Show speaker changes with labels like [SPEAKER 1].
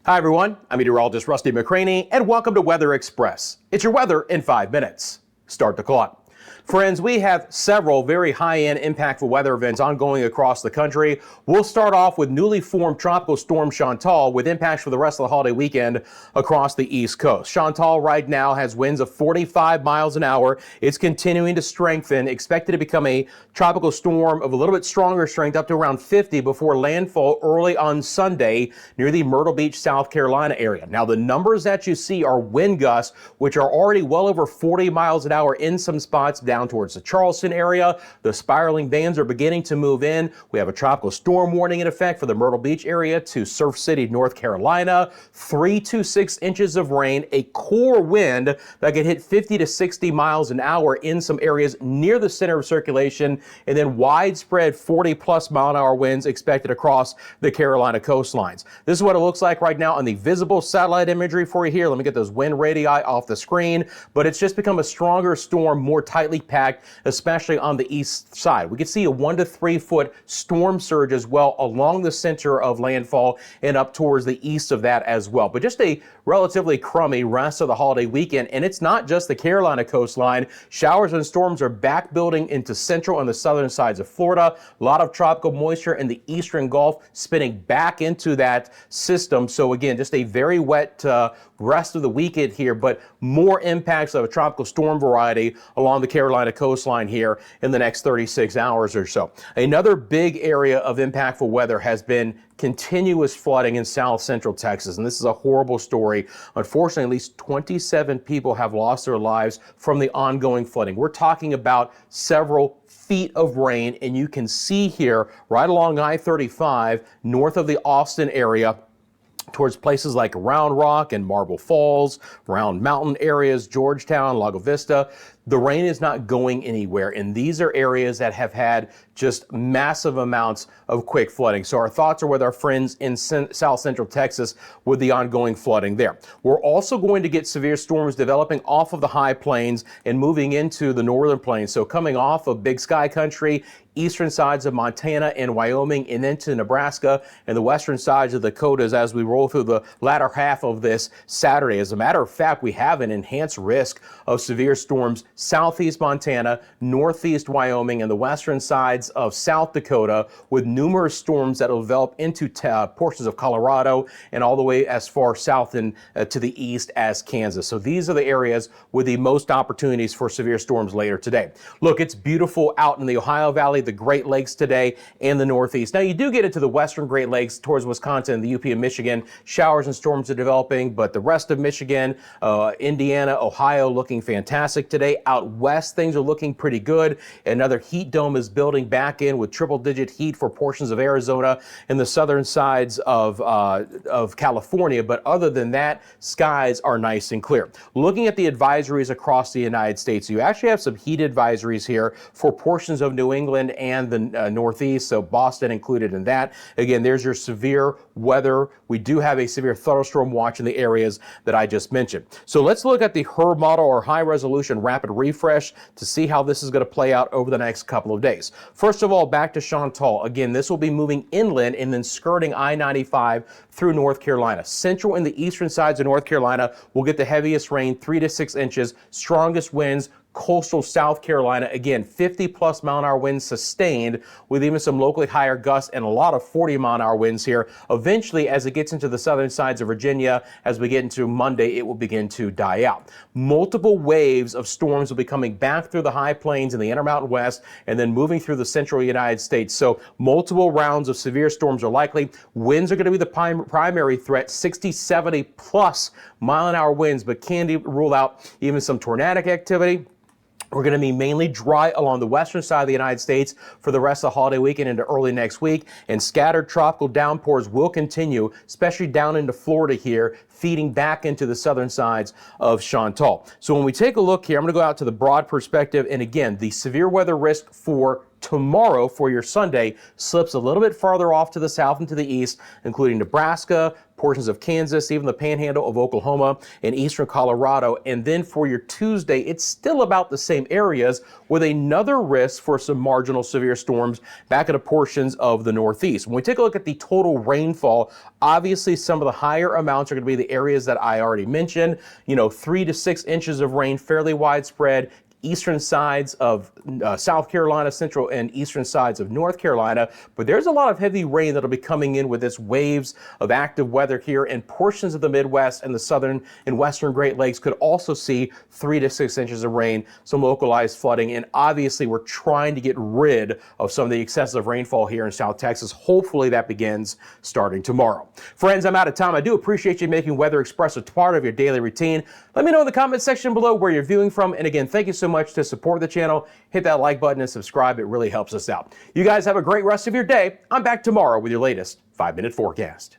[SPEAKER 1] Hi everyone, I'm meteorologist Rusty McCranie and welcome to Weather Express. It's your weather in 5 minutes. Start the clock. Friends, we have several very high-end impactful weather events ongoing across the country. We'll start off with newly formed tropical storm Shantel with impacts for the rest of the holiday weekend across the East Coast. Shantel right now has winds of 45 miles an hour. It's continuing to strengthen, expected to become a tropical storm of a little bit stronger strength up to around 50 before landfall early on Sunday near the Myrtle Beach, South Carolina area. Now the numbers that you see are wind gusts, which are already well over 40 miles an hour in some spots down towards the Charleston area. The spiraling bands are beginning to move in. We have a tropical storm warning in effect for the Myrtle Beach area to Surf City, North Carolina. 3 to 6 inches of rain, a core wind that could hit 50 to 60 miles an hour in some areas near the center of circulation, and then widespread 40+ mile an hour winds expected across the Carolina coastlines. This is what it looks like right now on the visible satellite imagery for you here. Let me get those wind radii off the screen, but it's just become a stronger storm, more tightly packed, especially on the east side. We could see a 1 to 3 foot storm surge as well along the center of landfall and up towards the east of that as well. But just a relatively crummy rest of the holiday weekend, and it's not just the Carolina coastline. Showers and storms are back building into central and the southern sides of Florida. A lot of tropical moisture in the eastern Gulf spinning back into that system. So again, just a very wet rest of the weekend here, but more impacts of a tropical storm variety along the Carolina coastline here in the next 36 hours or so. Another big area of impactful weather has been continuous flooding in south central Texas, and this is a horrible story. Unfortunately, at least 27 people have lost their lives from the ongoing flooding. We're talking about several feet of rain, and you can see here right along I-35 north of the Austin area towards places like Round Rock and Marble Falls, Round Mountain areas, Georgetown, Lago Vista. The rain is not going anywhere, and these are areas that have had just massive amounts of quick flooding. So our thoughts are with our friends in south central Texas with the ongoing flooding there. We're also going to get severe storms developing off of the high plains and moving into the northern plains. So coming off of Big Sky Country, eastern sides of Montana and Wyoming, and into Nebraska and the western sides of the Dakotas as we roll through the latter half of this Saturday. As a matter of fact, we have an enhanced risk of severe storms southeast Montana, northeast Wyoming, and the western sides of South Dakota, with numerous storms that will develop into portions of Colorado and all the way as far south and to the east as Kansas. So these are the areas with the most opportunities for severe storms later today. Look, it's beautiful out in the Ohio Valley, the Great Lakes today, and the Northeast. Now you do get into the western Great Lakes towards Wisconsin and the UP of Michigan. Showers and storms are developing, but the rest of Michigan, Indiana, Ohio looking fantastic today. Out west, things are looking pretty good. Another heat dome is building back in with triple-digit heat for portions of Arizona and the southern sides of California. But other than that, skies are nice and clear. Looking at the advisories across the United States, you actually have some heat advisories here for portions of New England and the Northeast, so Boston included in that. Again, there's your severe weather. We do have a severe thunderstorm watch in the areas that I just mentioned. So let's look at the HRRR model, or high resolution rapid refresh, to see how this is going to play out over the next couple of days. First of all, back to Shantel. Again, this will be moving inland and then skirting I-95 through North Carolina. Central and the eastern sides of North Carolina will get the heaviest rain, 3 to 6 inches, strongest winds. Coastal South Carolina, again, 50+ mile an hour winds sustained, with even some locally higher gusts and a lot of 40 mile an hour winds here. Eventually, as it gets into the southern sides of Virginia, as we get into Monday, it will begin to die out. Multiple waves of storms will be coming back through the high plains in the Intermountain West and then moving through the central United States. So multiple rounds of severe storms are likely. Winds are going to be the primary threat, 60, 70+ mile an hour winds, but can rule out even some tornadic activity. We're going to be mainly dry along the western side of the United States for the rest of the holiday weekend into early next week, and scattered tropical downpours will continue, especially down into Florida here, feeding back into the southern sides of Shantel. So when we take a look here, I'm going to go out to the broad perspective, and again, the severe weather risk for tomorrow for your Sunday slips a little bit farther off to the south and to the east, including Nebraska, portions of Kansas, even the panhandle of Oklahoma and eastern Colorado. And then for your Tuesday, it's still about the same areas with another risk for some marginal severe storms back into portions of the Northeast. When we take a look at the total rainfall, obviously some of the higher amounts are going to be the areas that I already mentioned, 3 to 6 inches of rain, fairly widespread. Eastern sides of South Carolina, central and eastern sides of North Carolina. But there's a lot of heavy rain that'll be coming in with this waves of active weather here, and portions of the Midwest and the southern and western Great Lakes could also see 3 to 6 inches of rain, some localized flooding. And obviously we're trying to get rid of some of the excessive rainfall here in South Texas. Hopefully that begins starting tomorrow. Friends, I'm out of time. I do appreciate you making Weather Express a part of your daily routine. Let me know in the comment section below where you're viewing from. And again, thank you so much to support the channel. Hit that like button and subscribe. It really helps us out. You guys have a great rest of your day. I'm back tomorrow with your latest 5-minute forecast.